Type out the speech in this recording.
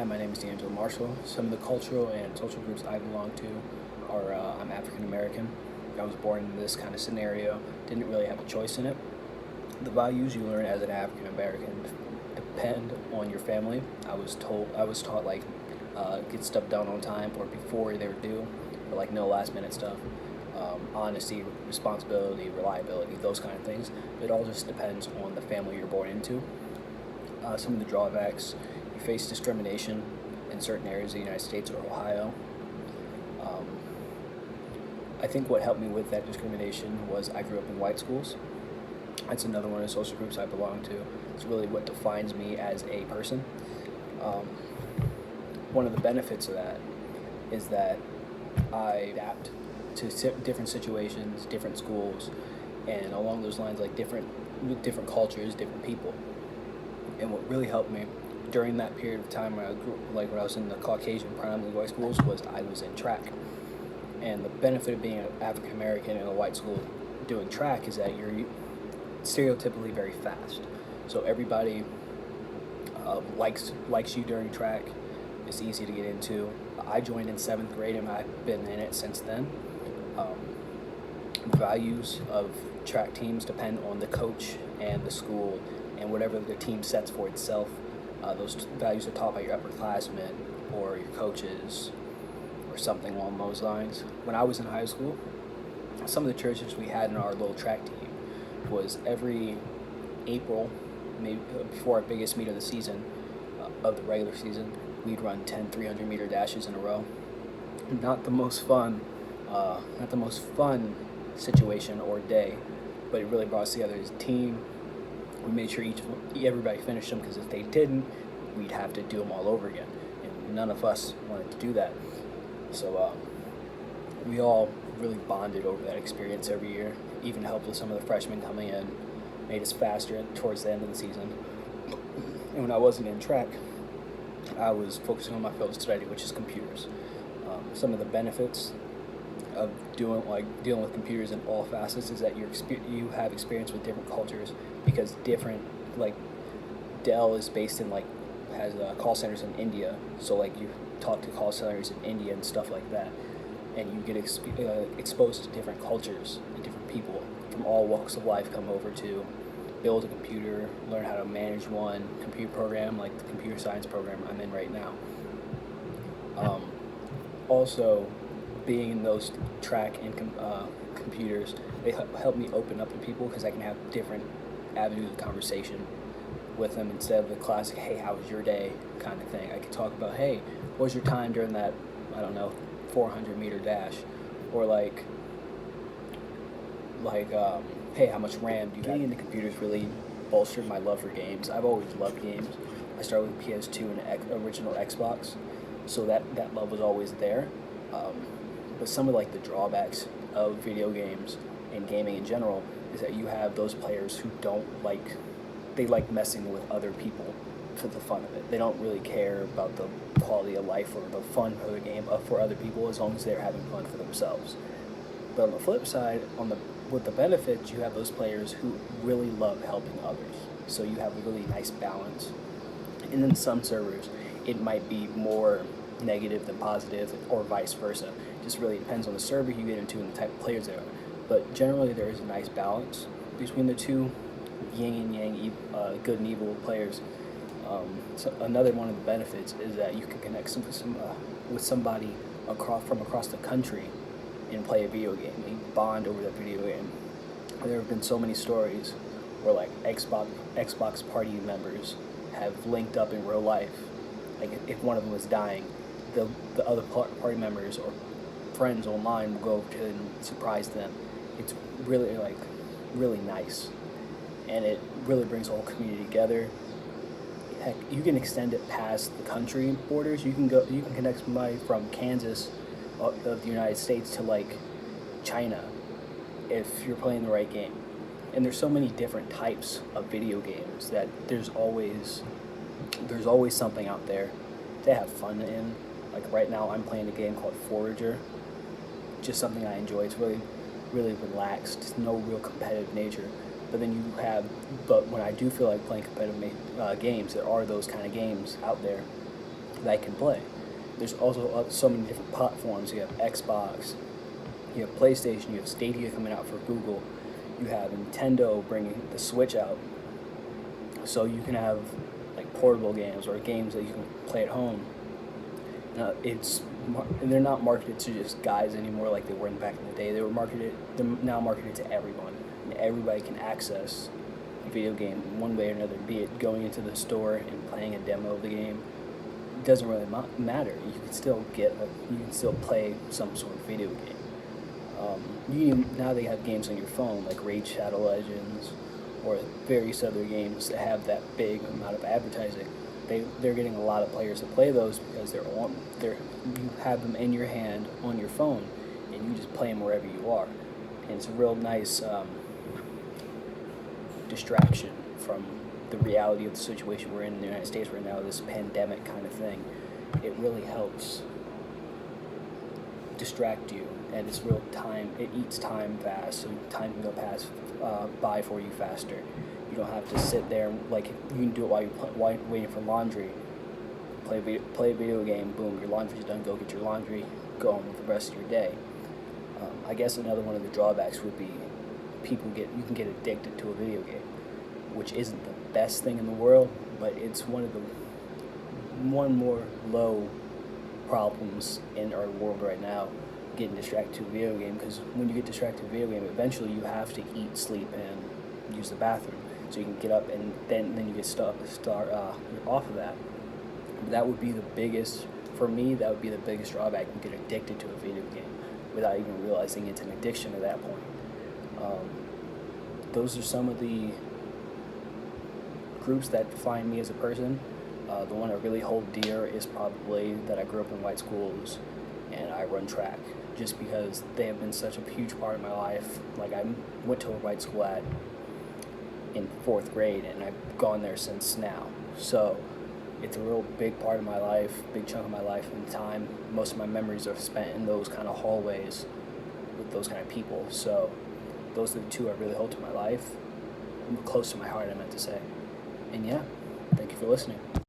Hi, my name is D'Angelo Marshall. Some of the cultural and social groups I belong to are I'm African American. I was born in this kind of scenario, didn't really have a choice in it. The values you learn as an African American depend on your family. I was taught like get stuff done on time or before they were due, or like no last minute stuff. Honesty, responsibility, reliability, those kind of things. It all just depends on the family you're born into. Some of the drawbacks: you face discrimination in certain areas of the United States or Ohio. Um, I think what helped me with that discrimination was I grew up in white schools. That's another one of the social groups I belong to. It's really what defines me as a person. Um, One of the benefits of that is that I adapt to different situations, different schools, and along those lines, like different cultures, different people. And what really helped me during that period of time when I grew, like when I was in the Caucasian primarily white schools, was I was in track. And the benefit of being an African American in a white school doing track is that you're stereotypically very fast. So everybody likes you during track. It's easy to get into. I joined in seventh grade and I've been in it since then. Um, Values of track teams depend on the coach and the school and whatever the team sets for itself. Those values are taught by your upperclassmen or your coaches or something along those lines. When I was in high school, some of the traditions we had in our little track team was every April, maybe before our biggest meet of the season, of the regular season, we'd run 10 300-meter dashes in a row. Not the most fun, not the most fun situation or day, but it really brought us together as a team. We made sure everybody finished them, because if they didn't, we'd have to do them all over again, and none of us wanted to do that. So we all really bonded over that experience every year. Even helped with some of the freshmen coming in, made us faster towards the end of the season. And when I wasn't in track, I was focusing on my field of study, which is computers. Some of the benefits of dealing with computers in all facets is that you have experience with different cultures, because different, like, Dell is based in, like, has call centers in India, so like you talk to call centers in India and stuff like that, and you get exposed to different cultures and different people from all walks of life come over to build a computer, learn how to manage one computer program, like the computer science program I'm in right now. Also, being in those track and computers, they help me open up to people, because I can have different avenues of conversation with them instead of the classic, hey, how was your day kind of thing. I could talk about, hey, what was your time during that, I don't know, 400-meter dash, or hey, how much RAM do you have? Getting into computers really bolstered my love for games. I've always loved games. I started with PS2 and original Xbox, so that love was always there. But some of like the drawbacks of video games and gaming in general is that you have those players who they like messing with other people for the fun of it. They don't really care about the quality of life or the fun of the game for other people, as long as they're having fun for themselves. But on the flip side, with the benefits, you have those players who really love helping others. So you have a really nice balance. And then some servers, it might be more negative than positive, or vice versa. Just really depends on the server you get into and the type of players there are. But generally, there is a nice balance between the two, yin and yang, good and evil players. So another one of the benefits is that you can connect with somebody from across the country and play a video game and bond over that video game. There have been so many stories where like Xbox party members have linked up in real life. Like if one of them was dying, the other party members or friends online will go over to them and surprise them. It's really nice, and it really brings the whole community together. Heck, you can extend it past the country borders. You can connect somebody from Kansas of the United States to like China if you're playing the right game. And there's so many different types of video games that there's always something out there to have fun in. Like right now I'm playing a game called Forager, just something I enjoy. It's really relaxed. It's no real competitive nature. But when I do feel like playing competitive games, there are those kind of games out there. that I can play. There's also so many different platforms. You have Xbox, you have PlayStation, you have Stadia coming out for Google, you have Nintendo bringing the Switch out, so you can have like portable games or games that you can play at home. And they're not marketed to just guys anymore like they were back in the day. They're now marketed to everyone, and everybody can access a video game one way or another. Be it going into the store and playing a demo of the game, it doesn't really matter. You can still play some sort of video game. Now they have games on your phone like Raid Shadow Legends or various other games that have that big amount of advertising. They're getting a lot of players to play those because you have them in your hand on your phone, and you just play them wherever you are. And it's a real nice distraction from the reality of the situation we're in the United States right now, this pandemic kind of thing. It really helps distract you, and it's real time. It eats time fast, so time can go by for you faster. You don't have to sit there like you can do it while you're waiting for laundry. Play a video game. Boom, your laundry's done. Go get your laundry. Go on with the rest of your day. I guess another one of the drawbacks would be you can get addicted to a video game, which isn't the best thing in the world, but it's one more low problems in our world right now, getting distracted to a video game. Because when you get distracted to a video game, eventually you have to eat, sleep, and use the bathroom. So you can get up and then you get you're off of that. But that would be the biggest, for me, that would be the biggest drawback. You get addicted to a video game without even realizing it's an addiction at that point. Those are some of the groups that define me as a person. The one I really hold dear is probably that I grew up in white schools and I run track, just because they have been such a huge part of my life. Like, I went to a white school in 4th grade, and I've gone there since now. So it's a real big part of my life, big chunk of my life and time. Most of my memories are spent in those kind of hallways with those kind of people. So those are the two I really hold to my life, close to my heart, I meant to say. And yeah, thank you for listening.